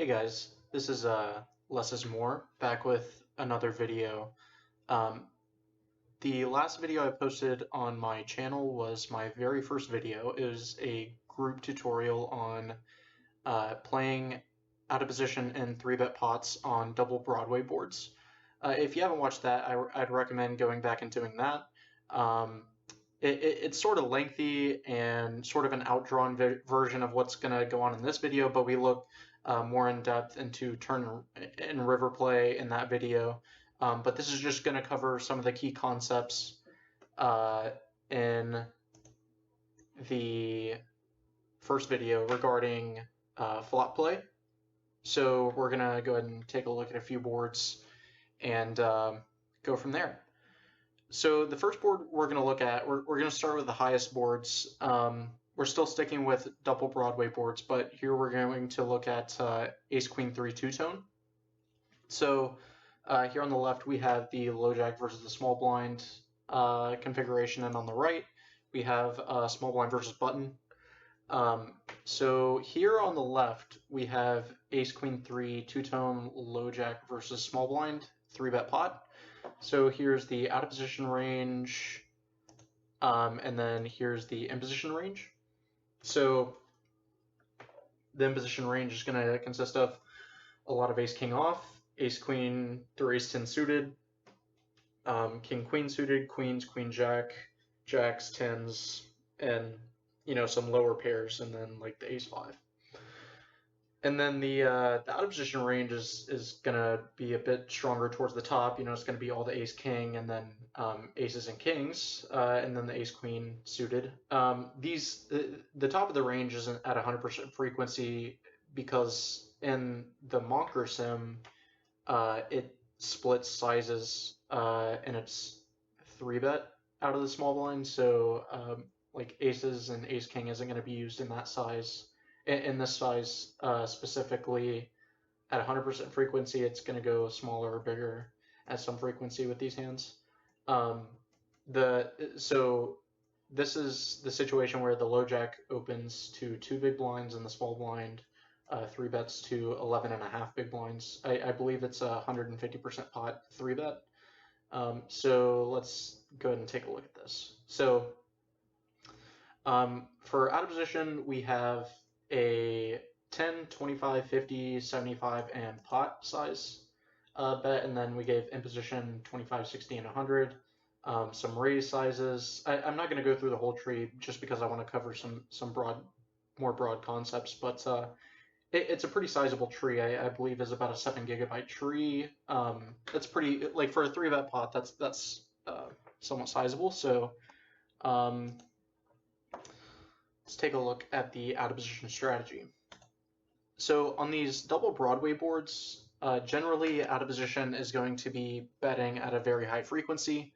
Hey guys, this is Less is More, back with another video. The last video I posted on my channel was my very first video. It was a group tutorial on playing out of position in 3-bet pots on double Broadway boards. If you haven't watched that, I'd recommend going back and doing that. It's sort of lengthy and sort of an outdrawn version of what's going to go on in this video, but we look more in depth into turn and river play in that video. But this is just going to cover some of the key concepts in the first video regarding flop play. So we're going to go ahead and take a look at a few boards and go from there. So the first board we're going to look at, we're going to start with the highest boards. We're still sticking with double Broadway boards, but here we're going to look at Ace Queen 3 two-tone. So here on the left we have the low jack versus the small blind configuration, and on the right we have small blind versus button. So here on the left we have Ace Queen 3 two-tone low jack versus small blind 3-bet pot. So here's the out of position range, and then here's the in position range. So the in position range is going to consist of a lot of ace king off, ace queen through ace 10 suited, king queen suited, queens, queen jack, jacks, tens, and some lower pairs, and then like the ace 5. And then the out of position range is going to be a bit stronger towards the top. It's going to be all the ace king, and then aces and kings, and then the ace queen suited. The top of the range isn't at 100% frequency because in the Monker sim, it splits sizes, and it's 3-bet out of the small blind. So like aces and ace king isn't going to be used in that size. In this size specifically, at 100% frequency, it's going to go smaller or bigger at some frequency with these hands. So this is the situation where the low jack opens to 2 big blinds and the small blind 3 bets to 11.5 big blinds. I believe it's a 150% pot 3-bet. So let's go ahead and take a look at this. So for out of position, we have a 10, 25, 50, 75, and pot size bet, and then we gave in position 25, 60, and 100. Some raise sizes. I'm not going to go through the whole tree just because I want to cover some more broad concepts, but it's a pretty sizable tree. I believe is about a 7 GB tree. That's pretty, like for a 3-bet pot, that's somewhat sizable. So let's take a look at the out of position strategy. So on these double Broadway boards, generally out of position is going to be betting at a very high frequency.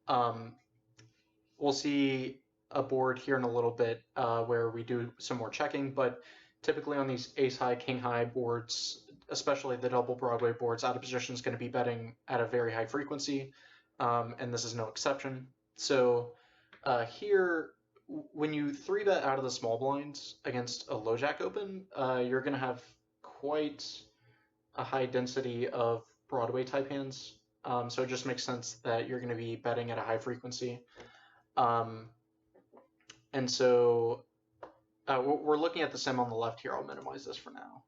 We'll see a board here in a little bit where we do some more checking, but typically on these ace high, king high boards, especially the double Broadway boards, out of position is going to be betting at a very high frequency, and this is no exception. So here, when you 3-bet out of the small blinds against a low jack open, you're going to have quite a high density of Broadway type hands. So it just makes sense that you're going to be betting at a high frequency. And so we're looking at the sim on the left here. I'll minimize this for now.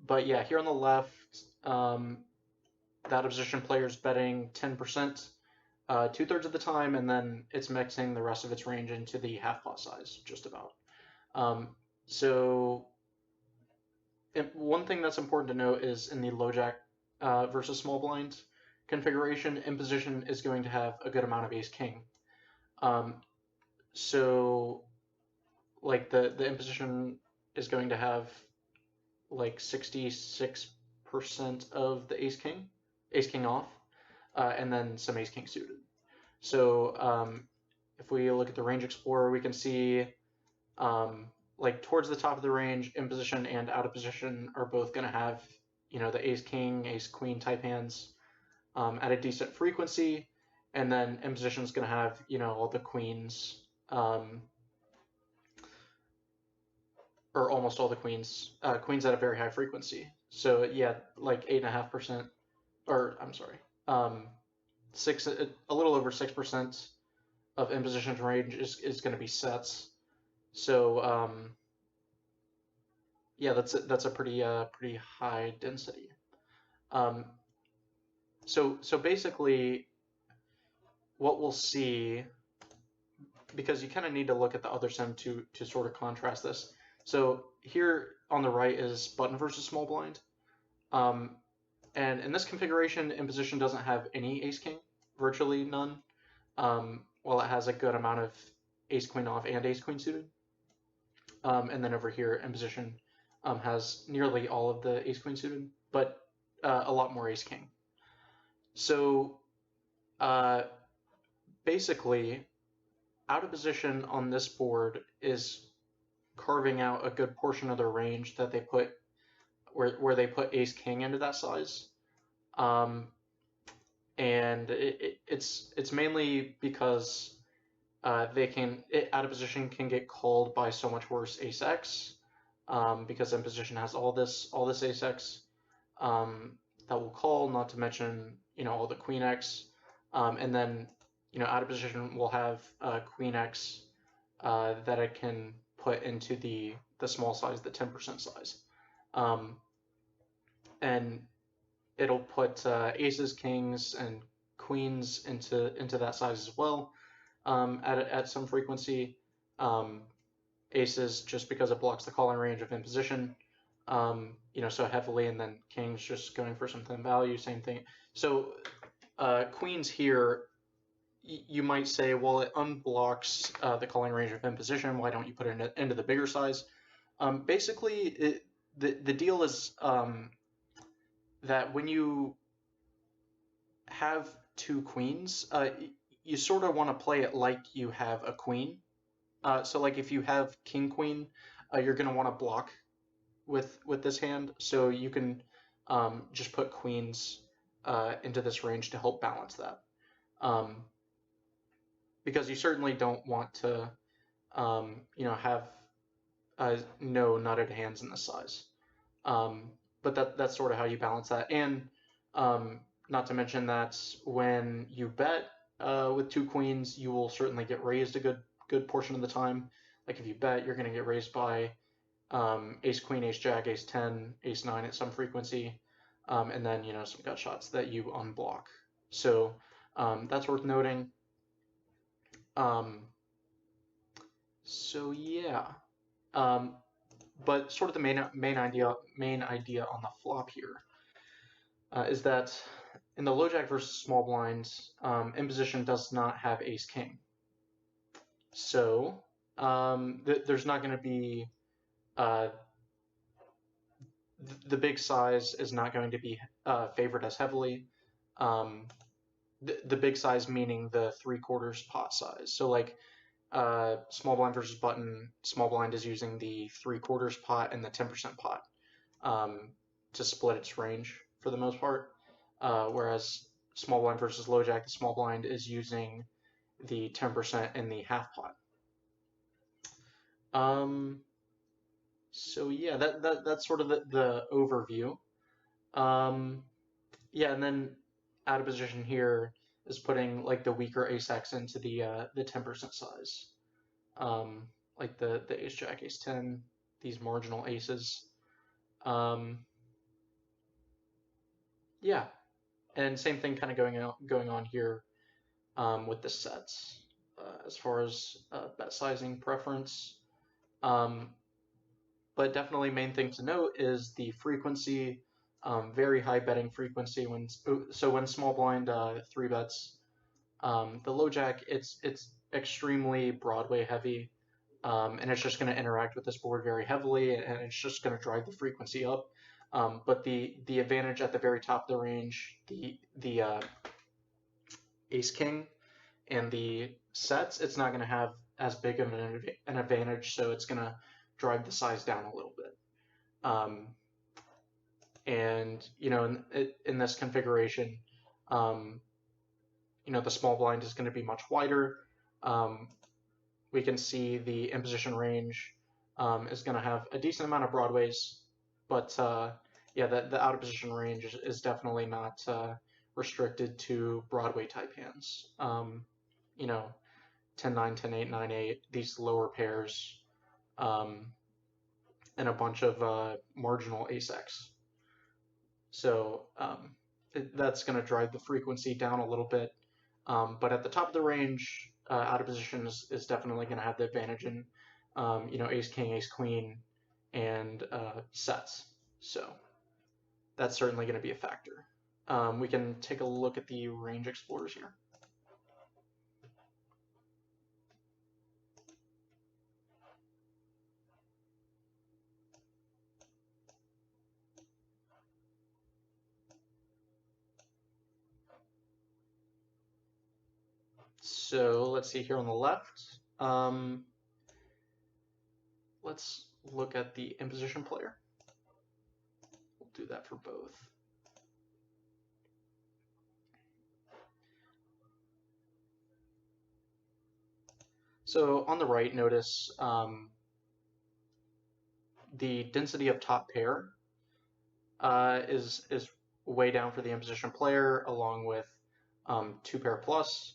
But yeah, here on the left, the out of position player is betting 10%. 2/3 of the time, and then it's mixing the rest of its range into the half pot size, just about. So one thing that's important to note is in the low jack versus small blind configuration, in position is going to have a good amount of ace king. So like the in position is going to have like 66% of the ace king off. And then some ace king suited. So if we look at the range explorer, we can see like towards the top of the range, in position and out of position are both going to have the ace king, ace queen type hands at a decent frequency, and then in position is going to have all the queens or almost all the queens at a very high frequency. So yeah, like 8.5%, or I'm sorry, 6, a little over 6% of imposition range is going to be sets. So yeah, that's a pretty high density. Um, so basically, what we'll see, because you kind of need to look at the other sim to sort of contrast this. So here on the right is button versus small blind. And in this configuration, imposition doesn't have any ace king, virtually none, while it has a good amount of ace queen off and ace queen suited. And then over here, imposition has nearly all of the ace queen suited, but a lot more ace king. So basically, out of position on this board is carving out a good portion of their range that they put where they put ace king into that size. And it's mainly because out of position can get called by so much worse ace x, because in position has all this ace x that will call, not to mention all the queen x, and then out of position will have queen x that it can put into the small size, the 10% size, and it'll put aces, kings, and queens into that size as well, at some frequency. Aces just because it blocks the calling range of imposition, so heavily, and then kings just going for some thin value, same thing. So queens here, you might say, well, it unblocks the calling range of imposition. Why don't you put it into the bigger size? Basically, the deal is that when you have two queens, you sort of want to play it like you have a queen. So like if you have king queen, you're going to want to block with this hand. So you can just put queens into this range to help balance that. Because you certainly don't want to have no nutted hands in this size. But that's sort of how you balance that. And not to mention that when you bet with two queens, you will certainly get raised a good portion of the time. Like if you bet, you're going to get raised by ace queen, ace jack, ace 10, ace 9 at some frequency, and then some gut shots that you unblock. So that's worth noting. So yeah. But sort of the main idea on the flop here is that in the low jack versus small blind, imposition does not have ace king. So there's not going to be the big size is not going to be favored as heavily. The big size meaning the 3/4 pot size. So like small blind versus button, small blind is using the 3/4 pot and the 10% pot to split its range for the most part, whereas small blind versus low jack, the small blind is using the 10% and the half pot. So yeah, that's sort of the overview. Yeah, and then out of position here is putting like the weaker ace x into the 10% size, like the ace jack, ace 10, these marginal aces. Yeah, and same thing kind of going on here with the sets as far as bet sizing preference. But definitely main thing to note is the frequency, very high betting frequency when small blind 3 bets, the low jack, it's extremely Broadway heavy, and it's just going to interact with this board very heavily, and it's just going to drive the frequency up. But the advantage at the very top of the range, the ace king and the sets, it's not going to have as big of an advantage, so it's going to drive the size down a little bit. And in this configuration, the small blind is going to be much wider. We can see the imposition range is going to have a decent amount of broadways, but yeah, the out of position range is definitely not restricted to Broadway type hands. You know, 10-9, 10-8, 9-8, these lower pairs, um, and a bunch of marginal ace-x. So that's going to drive the frequency down a little bit. But at the top of the range, out of position is definitely going to have the advantage in, ace king, ace queen, and sets. So that's certainly going to be a factor. We can take a look at the range explorers here. So let's see here on the left. Let's look at the imposition player. We'll do that for both. So on the right, notice the density of top pair is way down for the imposition player, along with two pair plus.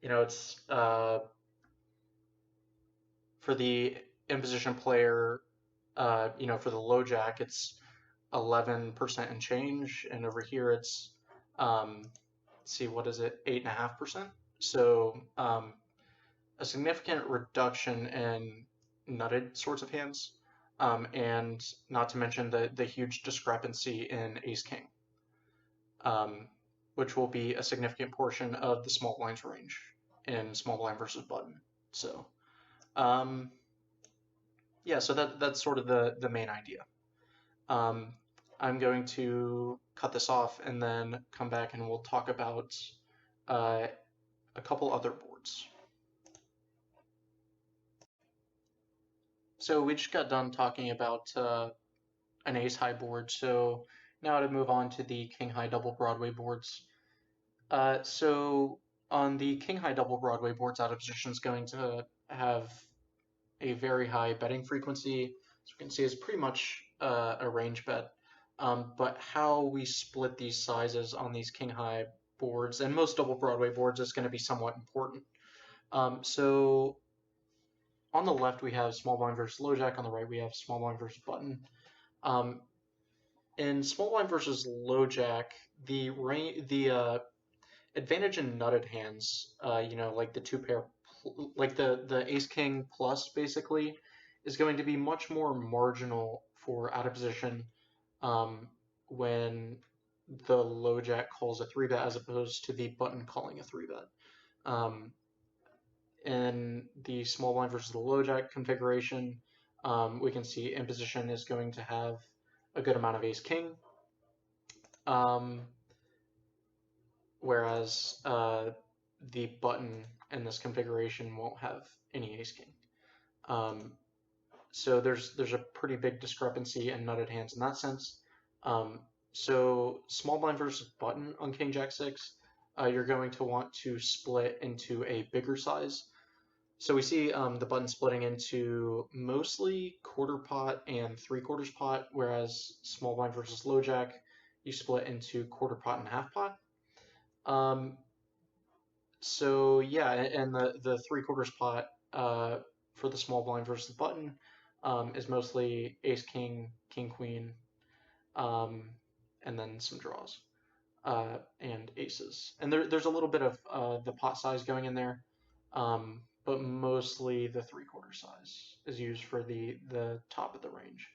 It's for the imposition player, for the low jack, it's 11% and change, and over here it's let's see, what is it, 8.5%. So a significant reduction in nutted sorts of hands, and not to mention the huge discrepancy in ace king, which will be a significant portion of the small blinds range in small blind versus button. So yeah, so that's sort of the main idea. I'm going to cut this off and then come back and we'll talk about a couple other boards. So we just got done talking about an ace high board, so now to move on to the king high double Broadway boards. So on the king high double Broadway boards, out of position is going to have a very high betting frequency. As you can see, it's pretty much a range bet. But how we split these sizes on these king high boards and most double Broadway boards is going to be somewhat important. So on the left we have small blind versus low jack. On the right we have small blind versus button. In small blind versus low jack, the advantage in nutted hands, like the two pair, like the ace king plus basically, is going to be much more marginal for out of position when the low jack calls a 3-bet as opposed to the button calling a 3-bet. In the small blind versus the low jack configuration, we can see imposition is going to have a good amount of ace king, whereas the button in this configuration won't have any ace king. So there's a pretty big discrepancy in nutted hands in that sense. So small blind versus button on king jack 6, you're going to want to split into a bigger size. So we see the button splitting into mostly quarter pot and 3/4 pot, whereas small blind versus low jack, you split into quarter pot and half pot. So yeah, and the 3/4 pot for the small blind versus the button is mostly ace king, king queen, and then some draws and aces. And there's a little bit of the pot size going in there, but mostly the 3/4 size is used for the top of the range.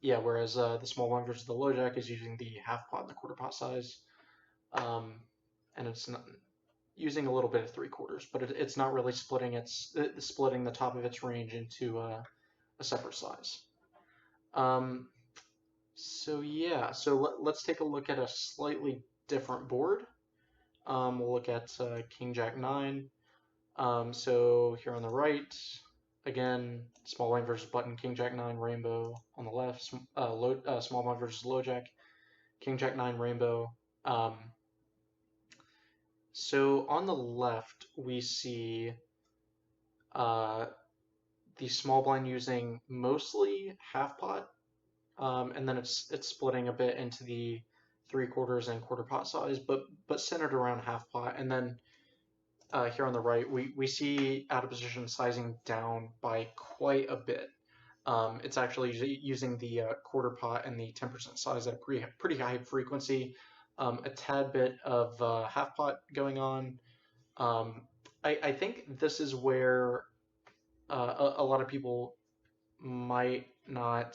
Yeah, whereas the small blind versus the low jack is using the half pot and the quarter pot size. And it's not using a little bit of 3/4, but it's not really splitting the top of its range into a separate size. So yeah, so let's take a look at a slightly different board. We'll look at King Jack 9. So here on the right, again, small blind versus button, King Jack 9 rainbow. On the left, small blind versus low jack, King Jack 9 rainbow. So on the left, we see the small blind using mostly half pot, and then it's splitting a bit into the 3/4 and quarter pot size, but centered around half pot. And then here on the right, we see out of position sizing down by quite a bit. It's actually using the quarter pot and the 10% size at a pretty high frequency. A tad bit of half pot going on. I think this is where a lot of people might not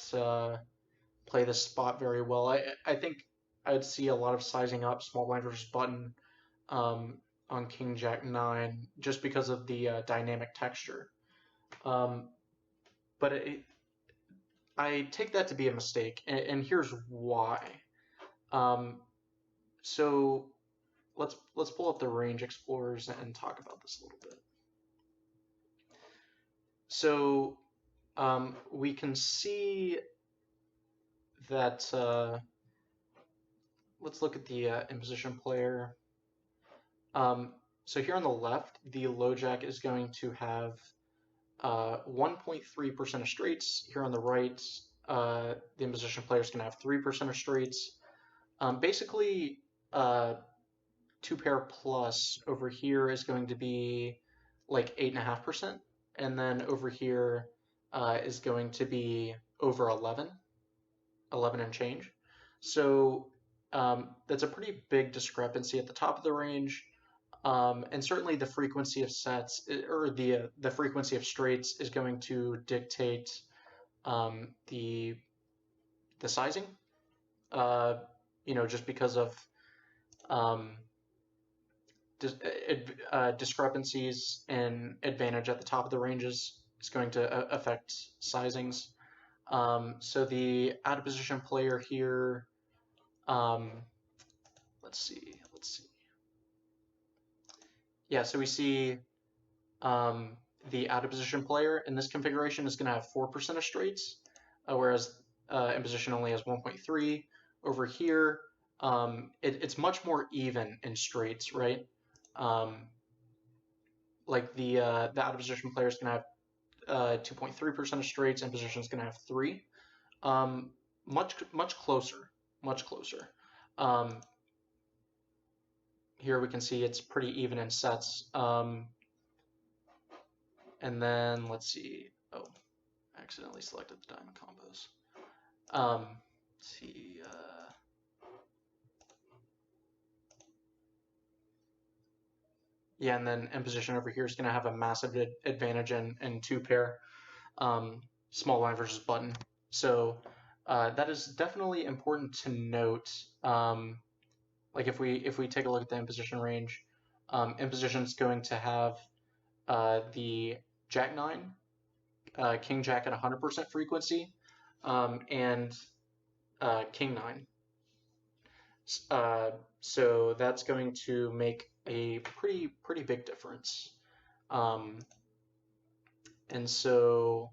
play this spot very well. I think I'd see a lot of sizing up small blind versus button on King Jack 9 just because of the dynamic texture. But I take that to be a mistake, and here's why. So let's pull up the range explorers and talk about this a little bit. So we can see that. Let's look at the imposition player. So here on the left, the low jack is going to have 1.3% of straights. Here on the right, the imposition player is going to have 3% of straights. Basically, 2-pair plus over here is going to be like 8.5%, and then over here is going to be over 11 and change. So that's a pretty big discrepancy at the top of the range. And certainly the frequency of sets, or the frequency of straights, is going to dictate the sizing. Just because of discrepancies in advantage at the top of the ranges is going to affect sizings. So the out of position player here, let's see. Yeah, so we see the out of position player in this configuration is going to have 4% of straights, whereas in position only has 1.3. Over here, it's much more even in straights, right? Like the out of position player is going to have 2.3% of straights, and position is going to have 3. Much closer. Here we can see it's pretty even in sets. And then let's see. Oh, I accidentally selected the diamond combos. Let's see. Yeah, and then in position over here is going to have a massive advantage in 2-pair, small blind versus button. So that is definitely important to note. Like if we take a look at the imposition range, imposition is going to have the Jack 9, King Jack at 100% frequency, and King 9. So that's going to make a pretty big difference. And so,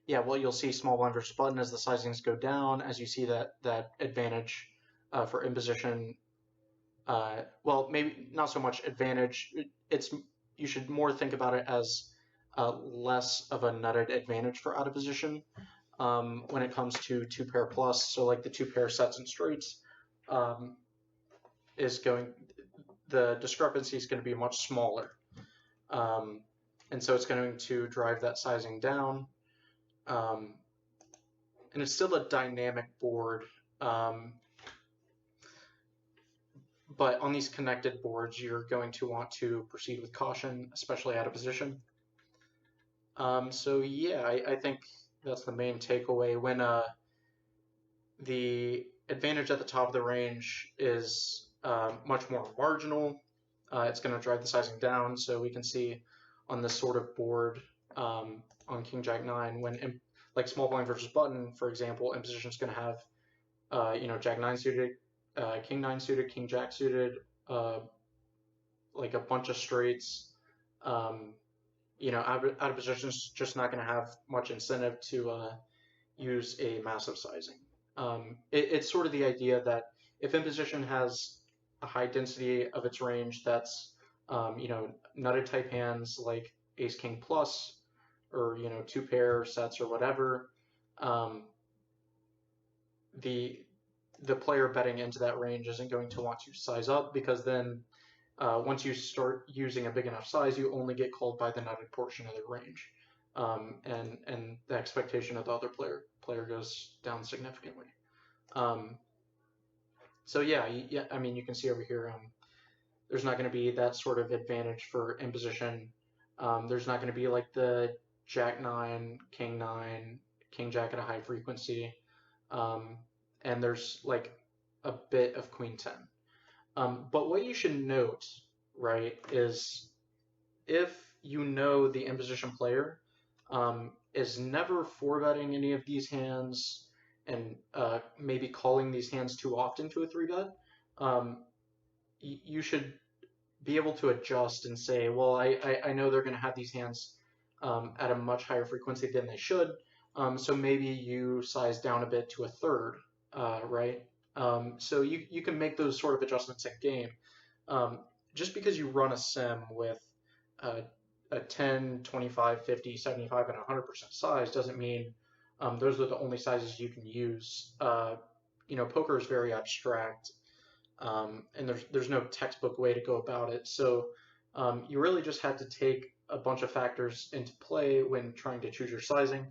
yeah, what you'll see small blind versus button as the sizings go down, as you see that advantage for imposition. Well, maybe not so much advantage. You should more think about it as less of a nutted advantage for out of position when it comes to 2-pair plus. So like the 2-pair sets and straights the discrepancy is going to be much smaller. And so it's going to drive that sizing down. And it's still a dynamic board. But on these connected boards, you're going to want to proceed with caution, especially out of position. So yeah, I think that's the main takeaway. When the advantage at the top of the range is much more marginal, it's going to drive the sizing down. So we can see on this sort of board on King Jack 9, when like small blind versus button, for example, imposition is going to have Jack 9 suited, King 9 suited, King Jack suited, like a bunch of straights. Out of position is just not going to have much incentive to use a massive sizing. It's sort of the idea that if imposition has a high density of its range, that's nutted type hands like Ace King plus, or 2-pair sets or whatever, the player betting into that range isn't going to want to size up, because then once you start using a big enough size, you only get called by the nutted portion of the range, and the expectation of the other player goes down significantly. So yeah, I mean, you can see over here, there's not going to be that sort of advantage for imposition. There's not going to be like the Jack 9, King 9, King Jack at a high frequency, and there's like a bit of Queen 10. But what you should note, right, is if you know the imposition player is never 4-betting any of these hands, and maybe calling these hands too often to a 3-bet, you should be able to adjust and say, well, I know they're going to have these hands at a much higher frequency than they should, so maybe you size down a bit to a third, right? So you can make those sort of adjustments in game. Just because you run a sim with a 10, 25, 50, 75, and 100% size doesn't mean those are the only sizes you can use. Poker is very abstract, and there's no textbook way to go about it. So you really just have to take a bunch of factors into play when trying to choose your sizing.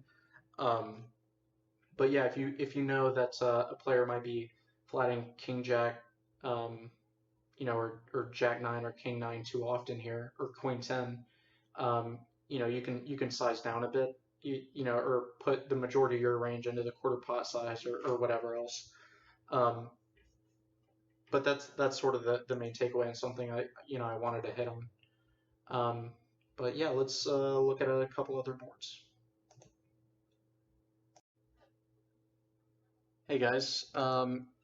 But yeah, if you know that a player might be flatting King Jack, or Jack 9 or King 9 too often here, or Queen 10, you can size down a bit, or put the majority of your range into the quarter pot size, or whatever else. But that's sort of the main takeaway, and something I wanted to hit on. But yeah, let's look at a couple other boards. Hey guys,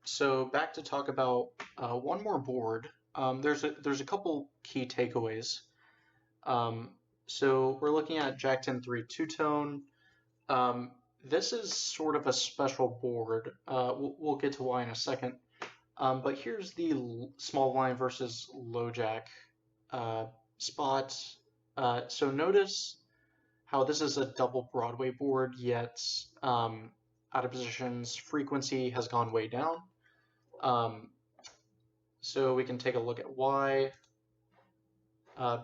so back to talk about one more board. There's a couple key takeaways. So we're looking at Jack 10-3 two-tone. This is sort of a special board. We'll get to why in a second. But here's the small blind versus low jack spot. So notice how this is a double Broadway board, yet out of position's frequency has gone way down. So we can take a look at why.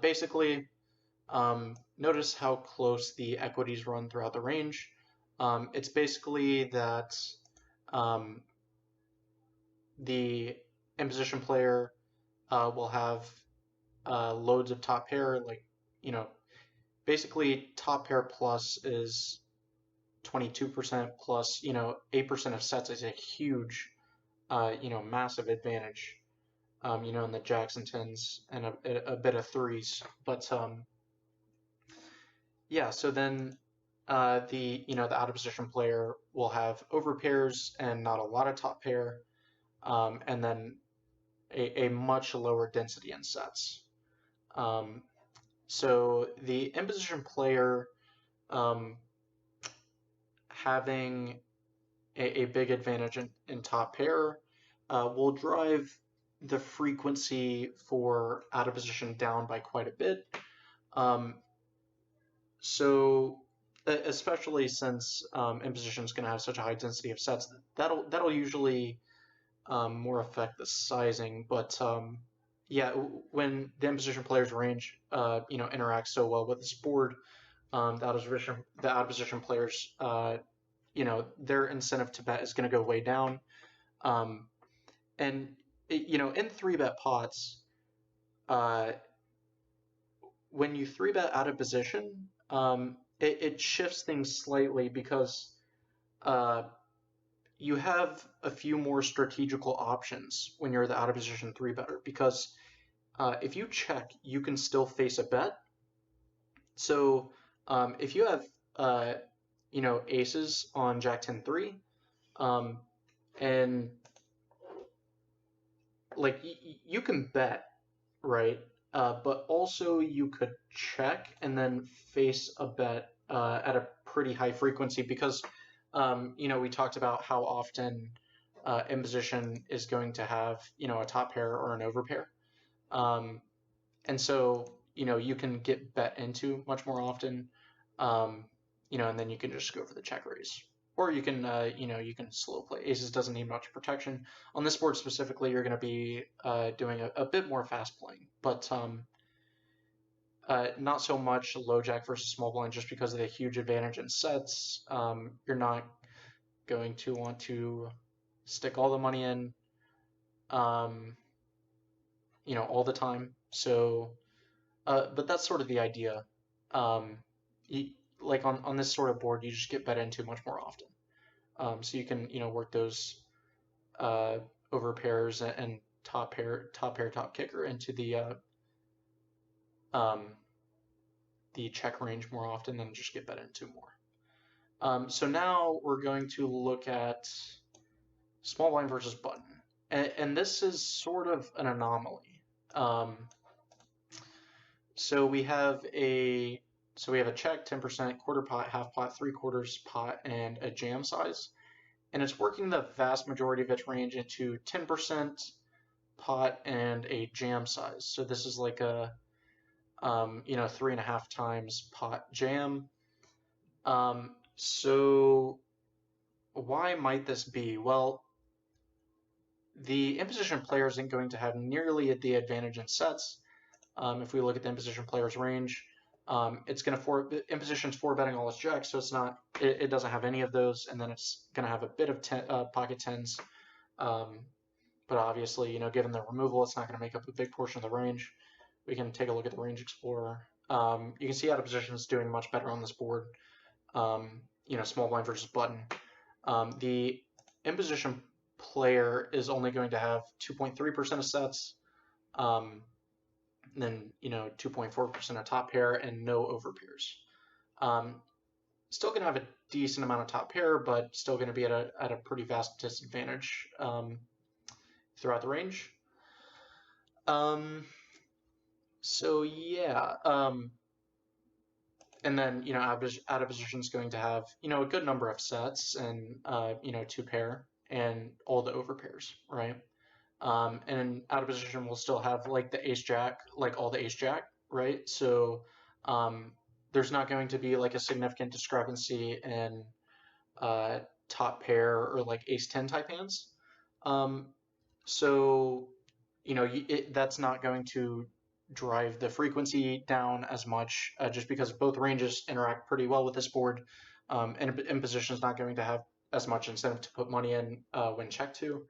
Basically, notice how close the equities run throughout the range. It's basically that the imposition player will have loads of top pair, like, basically top pair plus is 22% plus, 8% of sets is a huge, massive advantage, in the jacks and tens and a bit of threes. But yeah, so then the out of position player will have overpairs and not a lot of top pair, and then a much lower density in sets. So the imposition player having a big advantage in top pair will drive the frequency for out of position down by quite a bit. So especially since imposition is going to have such a high density of sets, that'll usually more affect the sizing. But yeah, when the imposition player's range interacts so well with this board, the out of position players, their incentive to bet is going to go way down. And in 3-bet pots, when you 3-bet out of position, it shifts things slightly, because you have a few more strategical options when you're the out of position 3-better, because if you check, you can still face a bet. So if you have aces on Jack 10-3, and like you can bet, right? But also you could check and then face a bet at a pretty high frequency, because we talked about how often imposition is going to have a top pair or an overpair, and so you can get bet into much more often. and then you can just go for the check raise. Or you can, you can slow play. Aces doesn't need much protection. On this board specifically, you're going to be doing a bit more fast playing, but not so much low jack versus small blind just because of the huge advantage in sets. You're not going to want to stick all the money in, all the time. So, but that's sort of the idea. Like on this sort of board, you just get bet into much more often. So you can, work those over pairs and top pair, top kicker into the check range more often than just get bet into more. So now we're going to look at small blind versus button, and this is sort of an anomaly. So we have a check, 10%, quarter pot, half pot, 3/4 pot, and a jam size, and it's working the vast majority of its range into 10% pot and a jam size. So this is like a 3.5 times pot jam. So why might this be? Well, the imposition player isn't going to have nearly the advantage in sets. If we look at the imposition player's range, it's going to imposition's 4-betting all its jacks, so it's not. It doesn't have any of those, and then it's going to have a bit of pocket tens. But obviously, given the removal, it's not going to make up a big portion of the range. We can take a look at the range explorer. You can see out of position is doing much better on this board. Small blind versus button. The imposition player is only going to have 2.3% of sets, then 2.4% of top pair and no over pairs. Still going to have a decent amount of top pair, but still going to be at a pretty vast disadvantage throughout the range. So yeah, and then out of position is going to have a good number of sets and 2 pair and all the over pairs, right? And out of position we'll still have like the ace jack, like all the ace jack, right? So there's not going to be like a significant discrepancy in top pair or like ace 10 type hands. So that's not going to drive the frequency down as much just because both ranges interact pretty well with this board, and imposition is not going to have as much incentive to put money in when check to.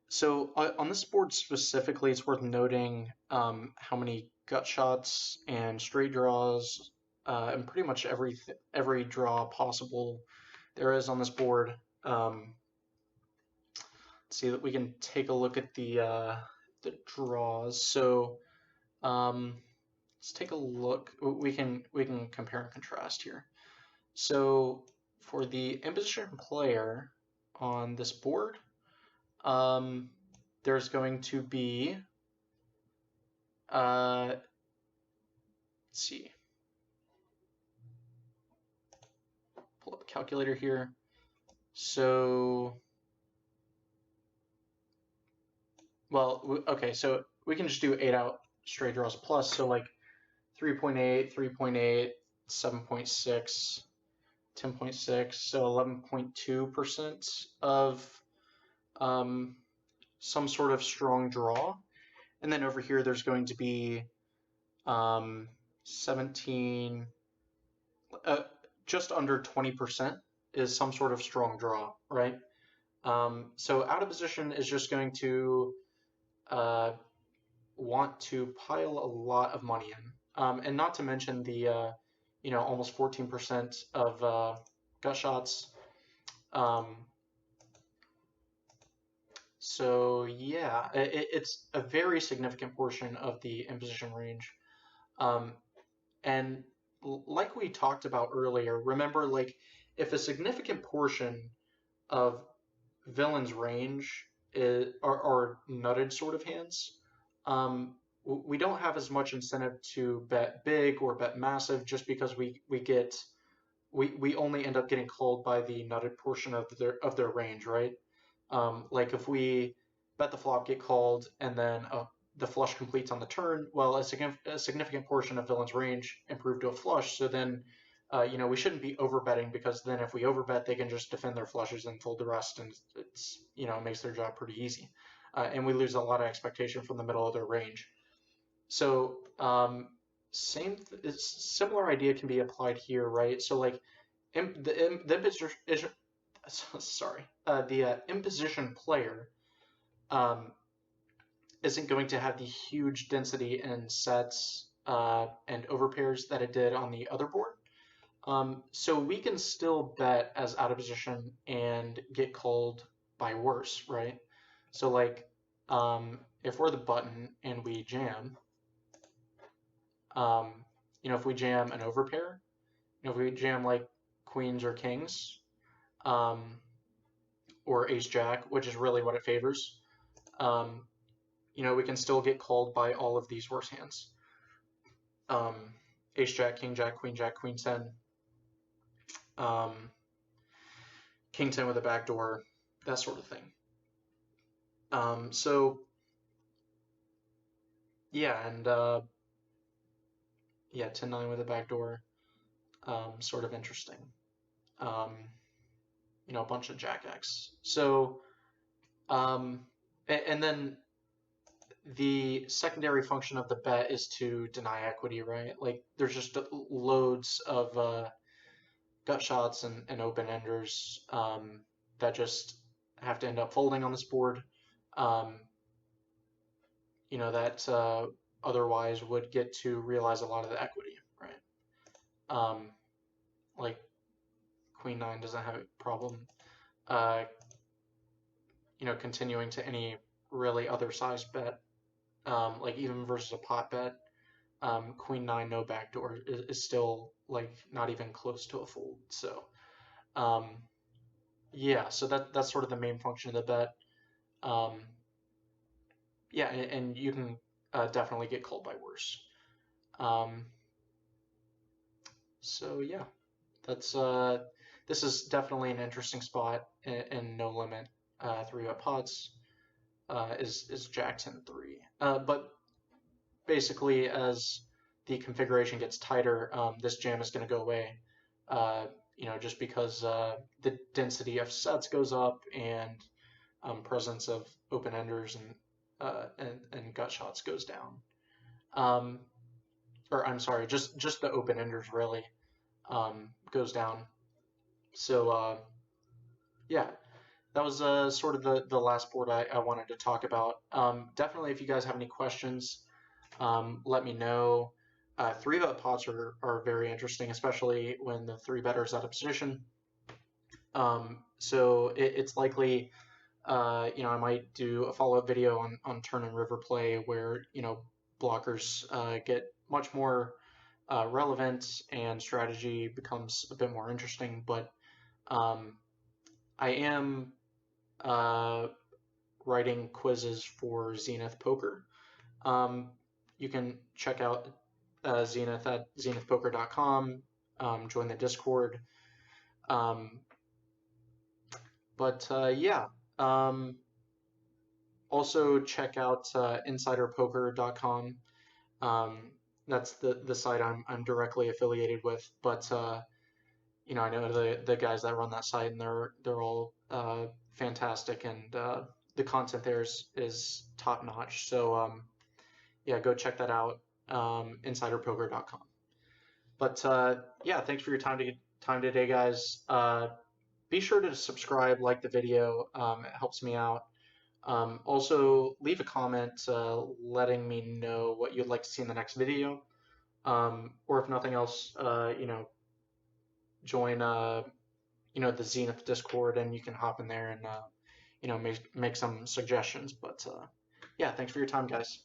So on this board specifically, it's worth noting how many gut shots and straight draws and pretty much every draw possible there is on this board. Let's see that we can take a look at the draws. So let's take a look. We can compare and contrast here. So for the imposition player on this board, there's going to be, let's see, pull up a calculator here. So, well, okay, so we can just do 8 out straight draws plus, so like 3.8, 3.8, 7.6, 10.6, so 11.2% of some sort of strong draw. And then over here, there's going to be 17, just under 20% is some sort of strong draw, right? So out of position is just going to want to pile a lot of money in, and not to mention the almost 14% of gut shots. So yeah, it's a very significant portion of the imposition range. And like we talked about earlier, remember, like, if a significant portion of villain's range are nutted sort of hands, we don't have as much incentive to bet big or bet massive just because we only end up getting called by the nutted portion of their range, right? Like if we bet the flop, get called, and then the flush completes on the turn, well, a significant portion of villain's range improved to a flush. So then, we shouldn't be overbetting, because then if we overbet, they can just defend their flushes and fold the rest, and it's it makes their job pretty easy, and we lose a lot of expectation from the middle of their range. So similar idea can be applied here, right? So like the imposition, sorry, the imposition player isn't going to have the huge density in sets and overpairs that it did on the other board. So we can still bet as out of position and get called by worse, right? So like if we're the button and we jam, if we jam an overpair, if we jam like queens or kings, or ace jack, which is really what it favors, we can still get called by all of these worse hands. Ace jack, king jack, queen 10, king 10 with a backdoor, that sort of thing. So yeah, and 10-9 with a backdoor, sort of interesting. A bunch of jack X. So, and then the secondary function of the bet is to deny equity, right? Like there's just loads of gut shots and open enders that just have to end up folding on this board. That otherwise would get to realize a lot of the equity, right? Like queen 9 doesn't have a problem, continuing to any really other size bet, like even versus a pot bet. Queen 9 no backdoor is still like not even close to a fold. So so that's sort of the main function of the bet. And you can definitely get called by worse. So yeah, that's this is definitely an interesting spot in no limit. 3-bet pots is jack 10-3, but basically as the configuration gets tighter, this jam is going to go away. Just because the density of sets goes up and presence of open enders and gut shots goes down. Or I'm sorry, just the open enders really goes down. So yeah, that was sort of the last board I wanted to talk about. Definitely, if you guys have any questions, let me know. 3-bet pots are very interesting, especially when the 3-better is out of position. So it's likely, I might do a follow-up video on turn and river play where, blockers get much more relevant and strategy becomes a bit more interesting. But I am writing quizzes for Zenith Poker. You can check out Zenith at zenithpoker.com, join the Discord. Also check out insiderpoker.com. That's the site I'm directly affiliated with, but I know the guys that run that site, and they're all fantastic, and the content there is top notch. So go check that out, insiderpoker.com. But thanks for your time today, guys. Be sure to subscribe, like the video. It helps me out. Also, leave a comment letting me know what you'd like to see in the next video. Or if nothing else, join the Zenith Discord, and you can hop in there and make some suggestions. But thanks for your time, guys.